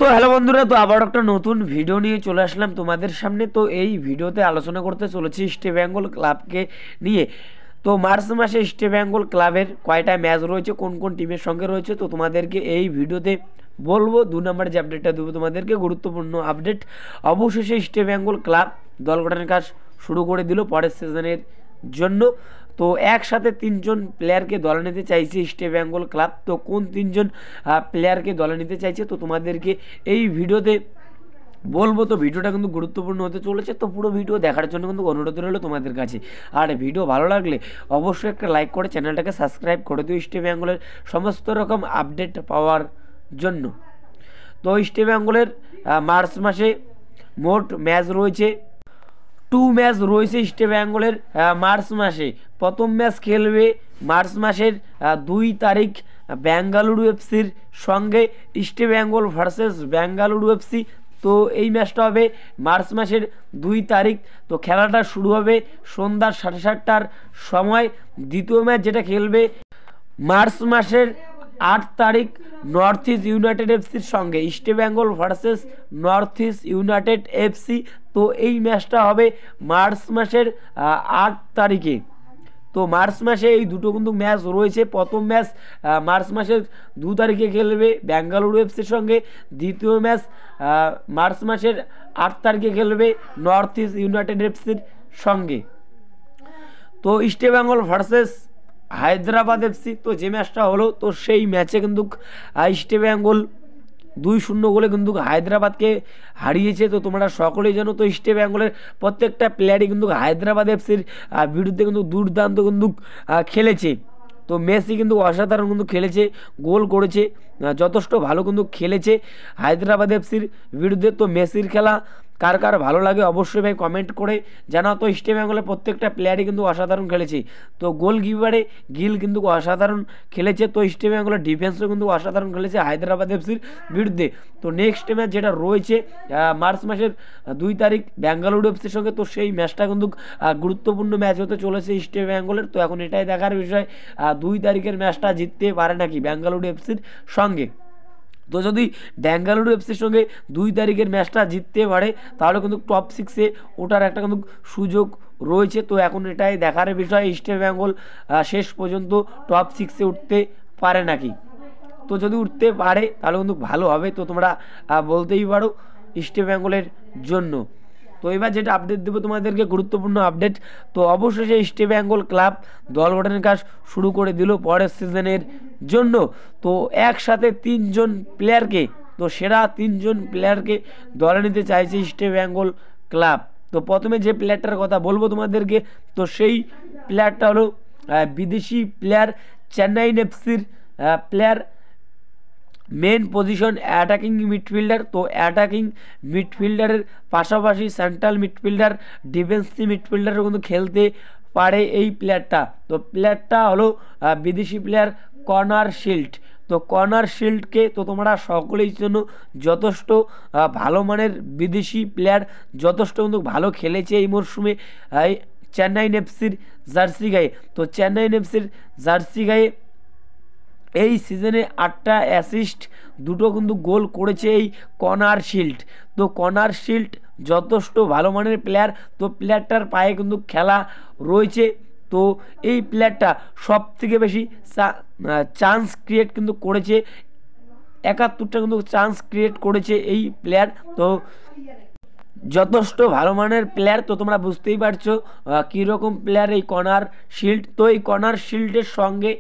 তো হ্যালো বন্ধুরা, তো আবার একটা নতুন ভিডিও নিয়ে চলে আসলাম তোমাদের সামনে। তো এই ভিডিওতে আলোচনা করতে চলেছি ইস্ট বেঙ্গল ক্লাবকে নিয়ে। তো মার্চ মাসে ইস্ট বেঙ্গল ক্লাবের কয়টা ম্যাচ রয়েছে, কোন কোন টিমের সঙ্গে রয়েছে, তো তোমাদেরকে এই ভিডিওতে বলবো। 2 নম্বর যে আপডেটটা দেবো তোমাদেরকে, গুরুত্বপূর্ণ আপডেট। অবশেষে ইস্ট বেঙ্গল ক্লাব দল গঠনের কাজ শুরু করে দিল পরের সিজনের জন্য। তো একসাথে 3জন প্লেয়ারকে দলে নিতে চাইছে ইস্ট বেঙ্গল ক্লাব। তো কোন 3জন প্লেয়ারকে দলে নিতে চাইছে তো তোমাদেরকে এই ভিডিওতে বলবো। তো ভিডিওটা কিন্তু গুরুত্বপূর্ণ হতে চলেছে, তো পুরো ভিডিও দেখার জন্য কিন্তু অনুরোধ রইল তোমাদের কাছে। আর ভিডিও ভালো লাগলে অবশ্যই একটা লাইক করে চ্যানেলটাকে সাবস্ক্রাইব করে দিও ইস্ট বেঙ্গলের সমস্ত রকম আপডেট পাওয়ার জন্য। তো ইস্ট বেঙ্গলের মার্চ মাসে মোট ম্যাচ রয়েছে 2 ম্যাচ রয়েছে ইস্ট বেঙ্গলের মার্চ মাসে। প্রথম ম্যাচ খেলবে মার্চ মাসের 2 তারিখ বেঙ্গালুরু এফসির সঙ্গে, east Bengal versus Bengaluru FC. তো এই ম্যাচটা হবে মার্চ মাসের 2 তারিখ। তো খেলাটা শুরু হবে সন্ধ্যা 7:30টার সময়। দ্বিতীয় ম্যাচ যেটা খেলবে মার্চ মাসের 8 তারিখ নর্থ ইস্ট ইউনাইটেড এফসির সঙ্গে, east Bengal versus north east United FC. তো এই ম্যাচটা হবে মার্চ মাসের 8 তারিখে। তো মার্চ মাসে এই দুটো কিন্তু ম্যাচ রয়েছে। প্রথম ম্যাচ মার্চ মাসের 2 তারিখে খেলবে বেঙ্গালুরু এফসির সঙ্গে। দ্বিতীয় ম্যাচ মার্চ মাসের 8 তারিখে খেলবে নর্থ ইস্ট ইউনাইটেড এফসির সঙ্গে। তো east Bengal versus Hyderabad FC, তো যে ম্যাচটা হলো, তো সেই ম্যাচে কিন্তু ইস্ট বেঙ্গল 2-0 গোলে কিন্তু হায়দ্রাবাদকে হারিয়েছে। তো তোমরা সকলেই জানো। তো ইস্ট বেঙ্গলের প্রত্যেকটা প্লেয়ারই কিন্তু হায়দ্রাবাদ এফসির বিরুদ্ধে কিন্তু দুর্দান্ত কিন্তু খেলেছে। তো মেসি কিন্তু অসাধারণ কিন্তু খেলেছে, গোল করেছে, যথেষ্ট ভালো কিন্তু খেলেছে হায়দ্রাবাদ এফসির বিরুদ্ধে। তো মেসির খেলা কার কার ভালো লাগে অবশ্যই ভাই কমেন্ট করে জানাও। তো ইস্ট বেঙ্গলের প্রত্যেকটা প্লেয়ারই কিন্তু অসাধারণ খেলেছে। তো গোল কিপারে গিল কিন্তু অসাধারণ খেলেছে। তো ইস্ট বেঙ্গলের ডিফেন্সও কিন্তু অসাধারণ খেলেছে হায়দ্রাবাদ এফসির বিরুদ্ধে। তো নেক্সট ম্যাচ যেটা রয়েছে মার্চ মাসের 2 তারিখ বেঙ্গালুরু এফসির সঙ্গে, তো সেই ম্যাচটা কিন্তু গুরুত্বপূর্ণ ম্যাচ হতে চলেছে ইস্ট বেঙ্গলের। তো এখন এটাই দেখার বিষয় 2 তারিখের ম্যাচটা জিততে পারে নাকি বেঙ্গালুরু এফসির সঙ্গে। তো যদি বেঙ্গালুরু এফসির সঙ্গে 2 তারিখের ম্যাচটা জিততে পারে তাহলে কিন্তু টপ 6-এ ওঠার একটা কিন্তু সুযোগ রয়েছে। তো এখন এটাই দেখার বিষয় ইস্ট বেঙ্গল শেষ পর্যন্ত টপ 6-এ উঠতে পারে নাকি। তো যদি উঠতে পারে তাহলে কিন্তু ভালো হবে। তো তোমরা বলতেই পারো ইস্ট বেঙ্গলের জন্য। তো এবার যেটা আপডেট দেবো তোমাদেরকে, গুরুত্বপূর্ণ আপডেট। তো অবশেষে ইস্ট বেঙ্গল ক্লাব দল গঠনের কাজ শুরু করে দিল পরের সিজনের জন্য। তো একসাথে 3জন প্লেয়ারকে, তো সেরা 3জন প্লেয়ারকে দলে নিতে চাইছে ইস্ট বেঙ্গল ক্লাব। তো প্রথমে যে প্লেয়ারটার কথা বলবো তোমাদেরকে, তো সেই প্লেয়ারটা হলো বিদেশি প্লেয়ার, চেন্নাই এফসির player, main position attacking midfielder. তো অ্যাটাকিং মিডফিল্ডারের পাশাপাশি সেন্ট্রাল মিডফিল্ডার, ডিফেন্সিভ মিডফিল্ডারও কিন্তু খেলতে পারে এই প্লেয়ারটা। তো প্লেয়ারটা হলো বিদেশি প্লেয়ার কর্নার শিল্ড। তো কর্নার শিল্ডকে তো তোমরা সকলেই জন্য যথেষ্ট ভালো মানের বিদেশি প্লেয়ার, যথেষ্ট কিন্তু ভালো খেলেছে এই মরশুমে চেন্নাই এফসির জার্সি গায়ে। তো চেন্নাই এফসির জার্সি গায়ে এই সিজনে 8টা অ্যাসিস্ট, 2টো কিন্তু গোল করেছে এই কর্নার শিল্ড। তো কর্নার শিল্ড যথেষ্ট ভালো মানের প্লেয়ার। তো প্লেয়ারটার পায়ে কিন্তু খেলা রয়েছে। তো এই প্লেয়ারটা সব থেকে বেশি চান্স ক্রিয়েট কিন্তু করেছে, 71টা কিন্তু চান্স ক্রিয়েট করেছে এই প্লেয়ার। তো যথেষ্ট ভালো মানের প্লেয়ার। তো তোমরা বুঝতেই পারছো কীরকম প্লেয়ার এই কর্নার শিল্ড। তো এই কর্নার শিল্ডের সঙ্গে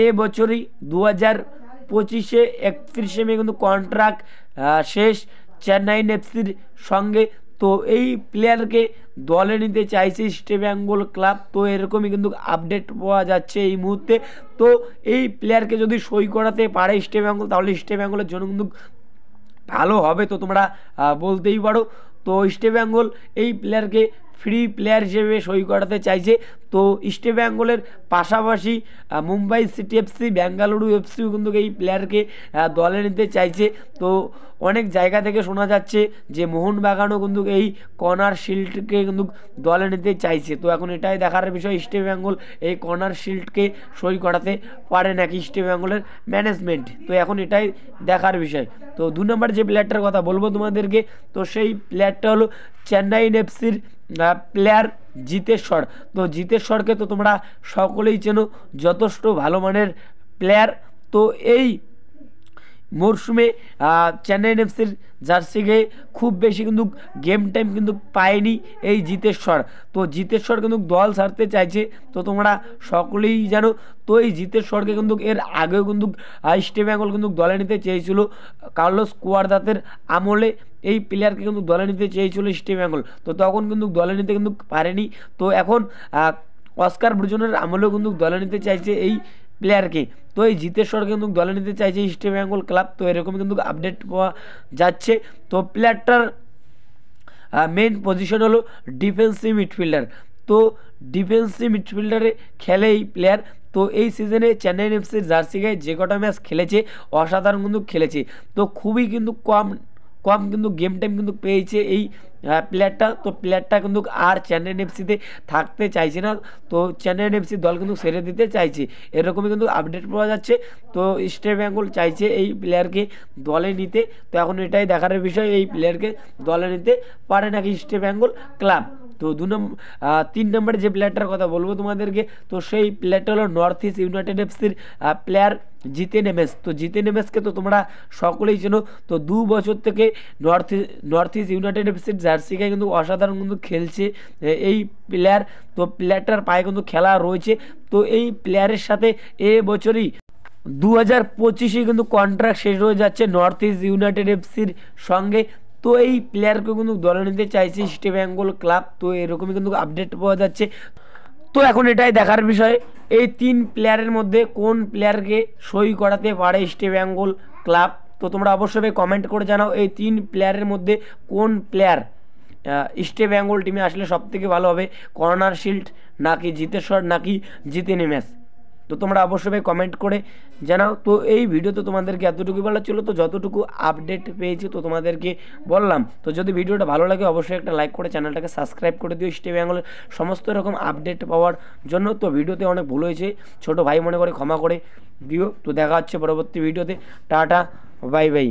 এ বছরই 2025-এ 31শে মে কিন্তু কন্ট্রাক্ট শেষ চেন্নাই এফসির সঙ্গে। তো এই প্লেয়ারকে দলে নিতে চাইছে ইস্ট বেঙ্গল ক্লাব। তো এরকমই কিন্তু আপডেট পাওয়া যাচ্ছে এই মুহূর্তে। তো এই প্লেয়ারকে যদি সই করাতে পারে ইস্ট বেঙ্গল তাহলে ইস্ট বেঙ্গলের জন্য কিন্তু ভালো হবে। তো তোমরা বলতেই পারো। তো ইস্ট বেঙ্গল এই প্লেয়ারকে ফ্রি প্লেয়ার হিসেবে সই করাতে চাইছে। তো ইস্ট বেঙ্গলের পাশাপাশি মুম্বাই সিটি এফসি, বেঙ্গালুরু এফসিও কিন্তু এই প্লেয়ারকে দলে নিতে চাইছে। তো অনেক জায়গা থেকে শোনা যাচ্ছে যে মোহনবাগানও কিন্তু এই কর্নার শিল্ডকে কিন্তু দলে নিতে চাইছে। তো এখন এটাই দেখার বিষয় ইস্ট বেঙ্গল এই কর্নার শিল্ডকে সই করাতে পারে নাকি ইস্ট বেঙ্গলের ম্যানেজমেন্ট। তো এখন এটাই দেখার বিষয়। তো 2 নম্বর যে প্লেয়ারটার কথা বলবো তোমাদেরকে, তো সেই প্লেয়ারটা হলো চেন্নাই এফসির প্লেয়ার জিতেশ্বর। তো জিতেশ্বরকে তো তোমরা সকলেই চেনো, যথেষ্ট ভালো মানের প্লেয়ার। তো এই মরশুমে চেন্নাই এফসির জার্সি গায়ে খুব বেশি কিন্তু গেম টাইম কিন্তু পায়নি এই জিতেশ্বর। তো জিতেশ্বর কিন্তু দল ছাড়তে চাইছে, তো তোমরা সকলেই জানো। তো এই জিতেশ্বরকে কিন্তু এর আগেও কিন্তু ইস্ট বেঙ্গল কিন্তু দলে নিতে চেয়েছিল, কার্লোস কুয়াদ্রাতের আমলে এই প্লেয়ারকে কিন্তু দলে নিতে চেয়েছিল ইস্ট বেঙ্গল। তো তখন কিন্তু দলে নিতে কিন্তু পারেনি। তো এখন অস্কার ব্রুজনের আমলেও কিন্তু দলে নিতে চাইছে এই প্লেয়ারকে। তো এই জিতেশ্বরকে কিন্তু দলে নিতে চাইছে ইস্ট বেঙ্গল ক্লাব। তো এরকম কিন্তু আপডেট পাওয়া যাচ্ছে। তো প্লেয়ারটার মেন পজিশন হলো ডিফেন্সিভ মিডফিল্ডার। তো ডিফেন্সিভ মিডফিল্ডারে খেলে এই প্লেয়ার। তো এই সিজনে চেন্নাই এফসির জার্সি গায়ে যে কটা ম্যাচ খেলেছে অসাধারণ কিন্তু খেলেছে। তো খুবই কিন্তু কম কিন্তু গেম টাইম কিন্তু পেয়েছে এই প্লেয়ারটা। তো প্লেয়ারটা কিন্তু আর চেন্নাই এফসিতে থাকতে চাইছে না। তো চেন্নাই এফসি দল কিন্তু ছেড়ে দিতে চাইছে, এরকমই কিন্তু আপডেট পাওয়া যাচ্ছে। তো ইস্ট বেঙ্গল চাইছে এই প্লেয়ারকে দলে নিতে। তো এখন এটাই দেখার বিষয় এই প্লেয়ারকে দলে নিতে পারে নাকি ইস্ট বেঙ্গল ক্লাব। তো 3 নম্বরে যে প্লেয়ারটার কথা বলবো তোমাদেরকে, তো সেই প্লেয়ারটা হলো নর্থ ইস্ট ইউনাইটেড এফসির প্লেয়ার জিতেন এমএস। তো জিতেন এমএসকে তো তোমরা সকলেই চেনো। তো 2 বছর থেকে নর্থ ইস্ট ইউনাইটেড এফসির জার্সি গায়ে কিন্তু অসাধারণ কিন্তু খেলছে এই প্লেয়ার। তো প্লেয়ারটার পায়ে কিন্তু খেলা রয়েছে। তো এই প্লেয়ারের সাথে বছরই 2025-এ কিন্তু কন্ট্রাক্ট শেষ হয়ে যাচ্ছে নর্থ ইস্ট ইউনাইটেড এফসির সঙ্গে। তো এই প্লেয়ারকে কিন্তু দলে নিতে চাইছে ইস্ট বেঙ্গল ক্লাব। তো এরকমই কিন্তু আপডেট পাওয়া যাচ্ছে। তো এখন এটাই দেখার বিষয় এই 3 প্লেয়ারের মধ্যে কোন প্লেয়ারকে সই করাতে পারে ইস্ট বেঙ্গল ক্লাব। তো তোমরা অবশ্যই কমেন্ট করে জানাও এই 3 প্লেয়ারের মধ্যে কোন প্লেয়ার ইস্ট বেঙ্গল টিমে আসলে সবথেকে ভালো হবে, কর্নার শিল্ড নাকি জিতেশ্বর নাকি জিতেন এমএস। তো তোমরা অবশ্যই কমেন্ট করে জানাও। তো এই ভিডিওতে তোমাদেরকে এতটুকু বলা ছিল, তো যতটুকু আপডেট পেয়েছি তো তোমাদেরকে বললাম। তো যদি ভিডিওটা ভালো লাগে অবশ্যই একটা লাইক করে চ্যানেলটাকে সাবস্ক্রাইব করে দিও ইস্ট বেঙ্গলের সমস্ত রকম আপডেট পাওয়ার জন্য। তো ভিডিওতে অনেক ভুল হয়েছে, ছোট ভাই মনে করে ক্ষমা করে দিও। তো দেখা হচ্ছে পরবর্তী ভিডিওতে। Tata, bye bye.